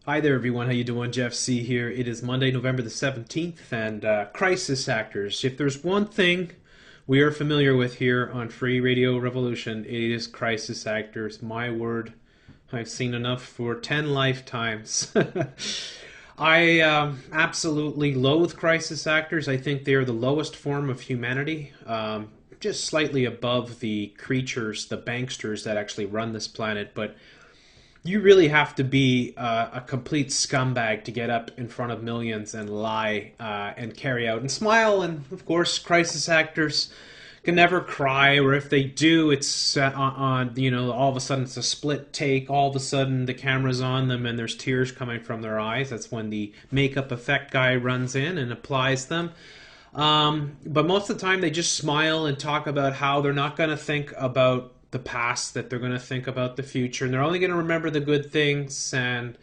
Hi there, everyone. How you doing? Jeff C. here. It is Monday, November the 17th, and crisis actors. If there's one thing we are familiar with here on Free Radio Revolution, it is crisis actors. My word, I've seen enough for 10 lifetimes. I absolutely loathe crisis actors. I think they are the lowest form of humanity, just slightly above the creatures, the banksters that actually run this planet, but you really have to be a complete scumbag to get up in front of millions and lie and carry out and smile. And of course, crisis actors can never cry, or if they do, it's on all of a sudden it's a split take. All of a sudden the camera's on them and there's tears coming from their eyes. That's when the makeup effect guy runs in and applies them. But most of the time they just smile and talk about how they're not going to think about the past, that they're going to think about the future, and they're only going to remember the good things, and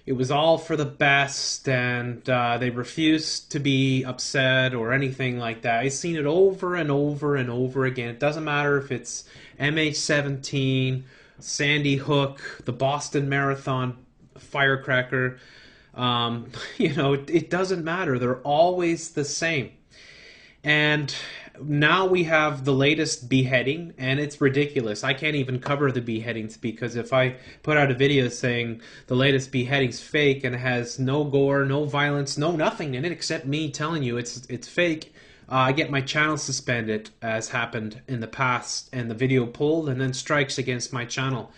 it was all for the best, and they refuse to be upset or anything like that. I've seen it over and over and over again. It doesn't matter if it's MH17, Sandy Hook, the Boston Marathon firecracker. It doesn't matter. They're always the same. And now we have the latest beheading, and it's ridiculous. I can't even cover the beheadings, because if I put out a video saying the latest beheading's fake and it has no gore, no violence, no nothing in it except me telling you it's fake, I get my channel suspended, as happened in the past, and the video pulled and then strikes against my channel.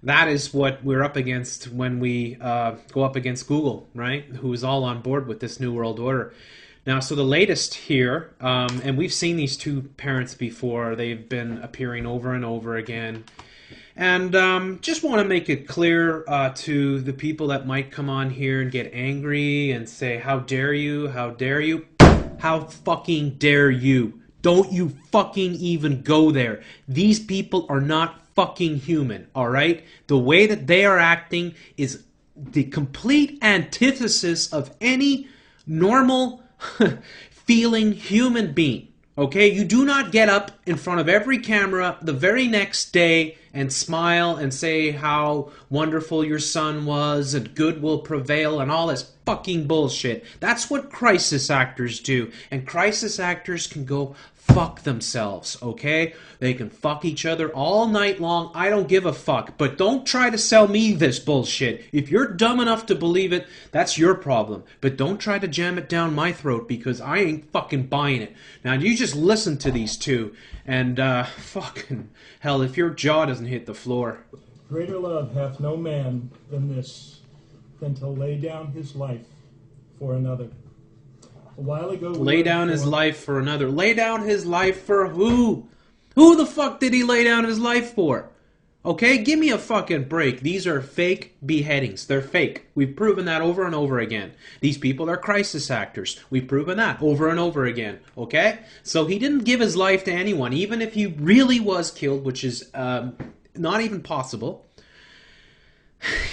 That is what we're up against when we go up against Google, right? Who is all on board with this New World Order. Now, so the latest here, and we've seen these two parents before. They've been appearing over and over again. And just want to make it clear to the people that might come on here and get angry and say, how dare you, how dare you, how fucking dare you. Don't you fucking even go there. These people are not fucking human, all right? The way that they are acting is the complete antithesis of any normal feeling human being. Okay, you do not get up in front of every camera the very next day and smile and say how wonderful your son was and good will prevail and all this fucking bullshit. That's what crisis actors do. And crisis actors can go fuck themselves, okay? They can fuck each other all night long. I don't give a fuck. But don't try to sell me this bullshit. If you're dumb enough to believe it, that's your problem. But don't try to jam it down my throat, because I ain't fucking buying it. Now, you just listen to these two, and fucking hell, if your jaw doesn't hit the floor. Greater love hath no man than this, than to lay down his life for another. A while ago, lay down his life for another. Lay down his life for who? Who the fuck did he lay down his life for? Okay, give me a fucking break. These are fake beheadings. They're fake. We've proven that over and over again. These people are crisis actors. We've proven that over and over again. Okay? So he didn't give his life to anyone, even if he really was killed, which is not even possible.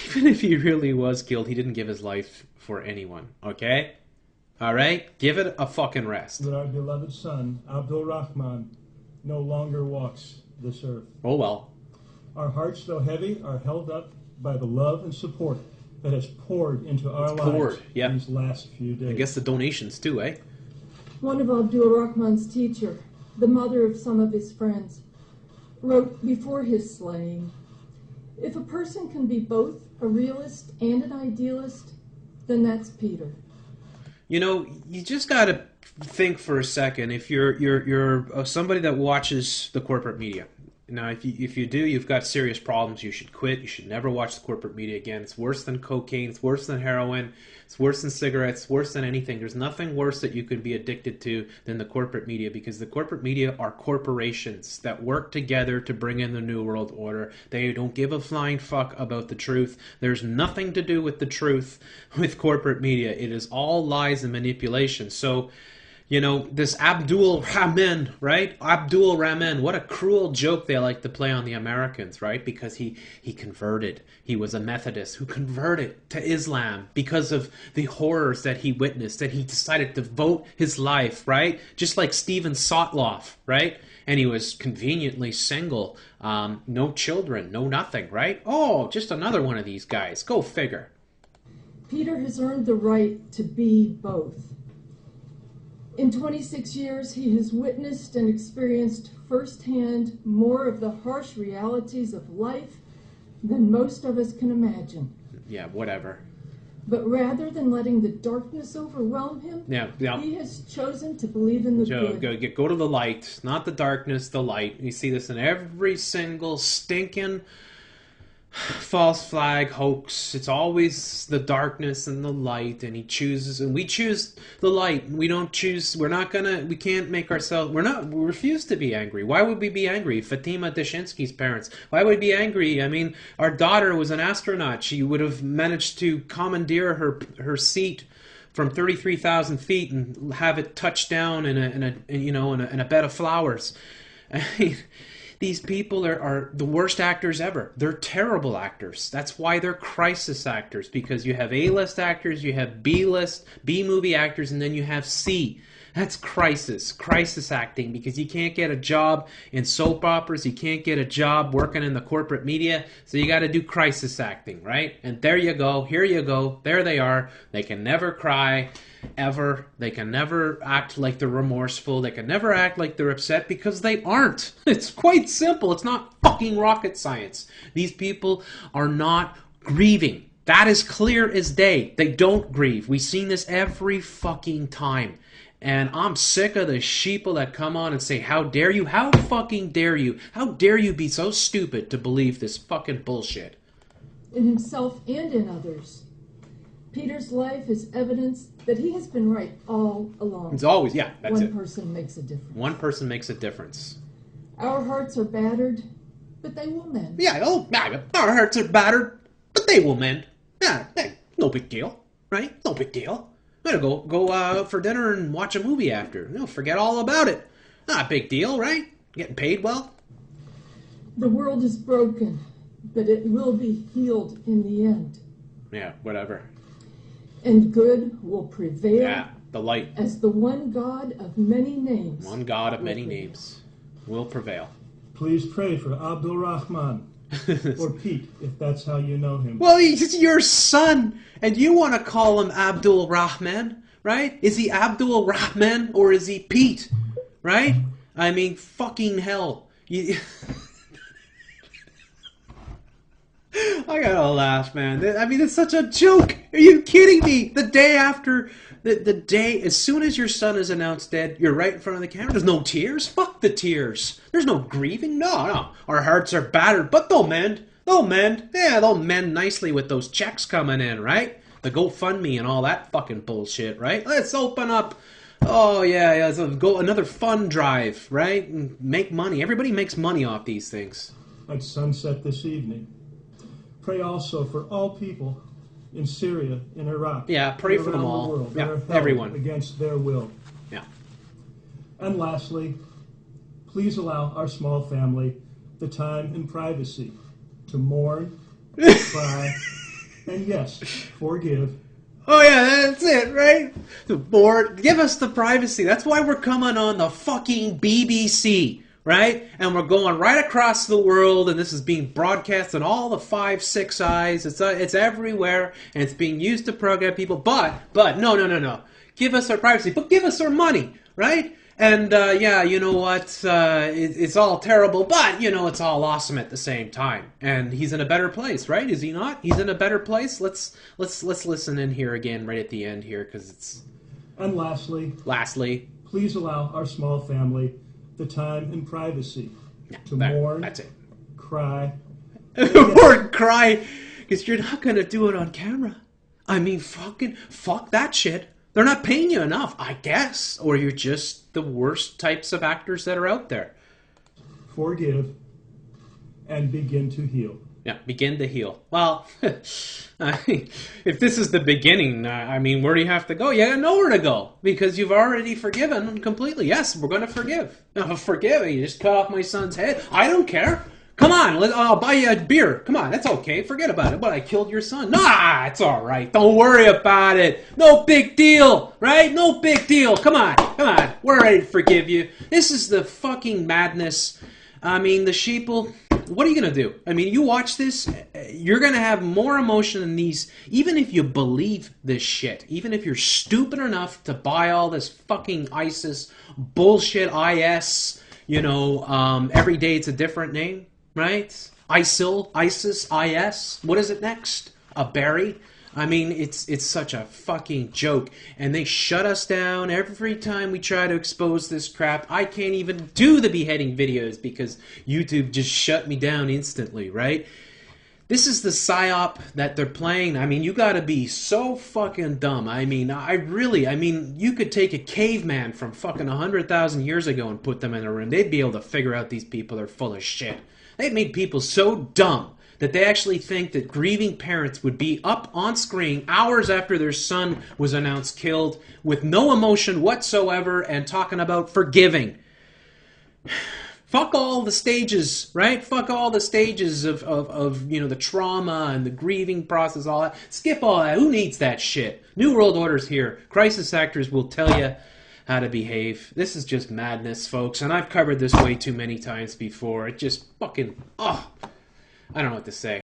Even if he really was killed, he didn't give his life for anyone. Okay? Alright? Give it a fucking rest. That our beloved son, Abdul Rahman, no longer walks this earth. Oh well. Our hearts, though heavy, are held up by the love and support that has poured into our lives these last few days. I guess the donations too, eh? One of Abdul Rahman's teacher, the mother of some of his friends, wrote before his slaying, "If a person can be both a realist and an idealist, then that's Peter." You know, you just gotta think for a second. If you're somebody that watches the corporate media, now if you do, you've got serious problems. You should quit. You should never watch the corporate media again. It's worse than cocaine. It's worse than heroin. It's worse than cigarettes. It's worse than anything. There's nothing worse that you could be addicted to than the corporate media, because the corporate media are corporations that work together to bring in the New World Order. They don't give a flying fuck about the truth. There's nothing to do with the truth with corporate media. It is all lies and manipulation. So, you know, this Abdul Rahman, right? Abdul Rahman, what a cruel joke they like to play on the Americans, right? Because he converted. He was a Methodist who converted to Islam because of the horrors that he witnessed, that he decided to devote his life, right? Just like Steven Sotloff, right? And he was conveniently single, no children, no nothing, right? Oh, just another one of these guys. Go figure. Peter has earned the right to be both. In 26 years, he has witnessed and experienced firsthand more of the harsh realities of life than most of us can imagine. Yeah, whatever. But rather than letting the darkness overwhelm him, he has chosen to believe in the good. Go to the light, not the darkness, the light. You see this in every single stinking false flag hoax. It's always the darkness and the light, and he chooses, and we choose the light. We can't make ourselves, we refuse to be angry. Why would we be angry? Fatima Dashinsky's parents, why would we be angry? I mean, our daughter was an astronaut. She would have managed to commandeer her seat from 33,000 feet and have it touch down in a bed of flowers. I mean, these people are the worst actors ever. They're terrible actors. That's why they're crisis actors, because you have A-list actors, you have B-list, B-movie actors, and then you have C. That's crisis acting, because you can't get a job in soap operas, you can't get a job working in the corporate media, so you got to do crisis acting, right? And there you go, here you go, there they are. They can never cry, ever. They can never act like they're remorseful. They can never act like they're upset, because they aren't. It's quite simple. It's not fucking rocket science. These people are not grieving. That is clear as day. They don't grieve. We've seen this every fucking time. And I'm sick of the sheeple that come on and say, how dare you? How fucking dare you? How dare you be so stupid to believe this fucking bullshit? In himself and in others, Peter's life is evidence that he has been right all along. It's always, yeah, that's it. One person makes a difference. One person makes a difference. Our hearts are battered, but they will mend. Yeah, our hearts are battered, but they will mend. Yeah, no big deal, right? No big deal. I'm gonna go out for dinner and watch a movie after. Forget all about it. Not a big deal, right? Getting paid well. The world is broken, but it will be healed in the end. Yeah, whatever. And good will prevail. Yeah, the light. As the one God of many names. One God of many names will prevail. Please pray for Abdul Rahman. Or Pete, if that's how you know him. Well, he's your son, and you want to call him Abdul Rahman, right? Is he Abdul Rahman or is he Pete, right? I mean, fucking hell. I gotta laugh, man. I mean, it's such a joke. Are you kidding me? The day after, the day, as soon as your son is announced dead, you're right in front of the camera. There's no tears. Fuck the tears. There's no grieving. No. Our hearts are battered, but they'll mend. They'll mend. Yeah, they'll mend nicely with those checks coming in, right? The GoFundMe and all that fucking bullshit, right? Let's open up. Oh, yeah, let's go another fund drive, right? And make money. Everybody makes money off these things. At sunset this evening. Pray also for all people in Syria, in Iraq. Yeah, pray for them all. The world, yeah, that are held everyone. Against their will. Yeah. And lastly, please allow our small family the time and privacy to mourn, cry, and yes, forgive. Oh yeah, that's it, right? The board, give us the privacy. That's why we're coming on the fucking BBC. Right? And we're going right across the world, and this is being broadcast on all the 5, 6 eyes. It's everywhere, and it's being used to program people. But no. Give us our privacy, but give us our money, right? And yeah, you know what? It's all terrible, but it's all awesome at the same time. And he's in a better place, right? Is he not? He's in a better place. Let's listen in here again, right at the end here, because it's. And lastly, please allow our small family the time and privacy to mourn, that's it. Cry. Or cry, because you're not going to do it on camera. I mean, fuck that shit. They're not paying you enough, I guess. Or you're just the worst types of actors that are out there. Forgive and begin to heal. Yeah, begin to heal. Well, if this is the beginning, I mean, where do you have to go? You got nowhere to go, because you've already forgiven completely. Yes, we're going to forgive. Forgive. You just cut off my son's head. I don't care. Come on, I'll buy you a beer. Come on, that's okay. Forget about it. But I killed your son. Nah, it's all right. Don't worry about it. No big deal, right? No big deal. Come on. We're ready to forgive you. This is the fucking madness. I mean, the sheeple. what are you going to do? I mean, you watch this, you're going to have more emotion than these, even if you believe this shit, even if you're stupid enough to buy all this fucking ISIS bullshit, IS, every day it's a different name, right? ISIL, ISIS, IS, what is it next? A berry? I mean, it's such a fucking joke. And they shut us down every time we try to expose this crap. I can't even do the beheading videos because YouTube just shut me down instantly, right? This is the psyop that they're playing. I mean, you gotta be so fucking dumb. I mean, you could take a caveman from fucking 100,000 years ago and put them in a room. They'd be able to figure out these people are full of shit. They've made people so dumb that they actually think that grieving parents would be up on screen hours after their son was announced killed with no emotion whatsoever and talking about forgiving. Fuck all the stages, right? Fuck all the stages of the trauma and the grieving process, all that. Skip all that. Who needs that shit? New World Order's here. Crisis actors will tell you how to behave. This is just madness, folks, and I've covered this way too many times before. It just fucking, I don't know what to say.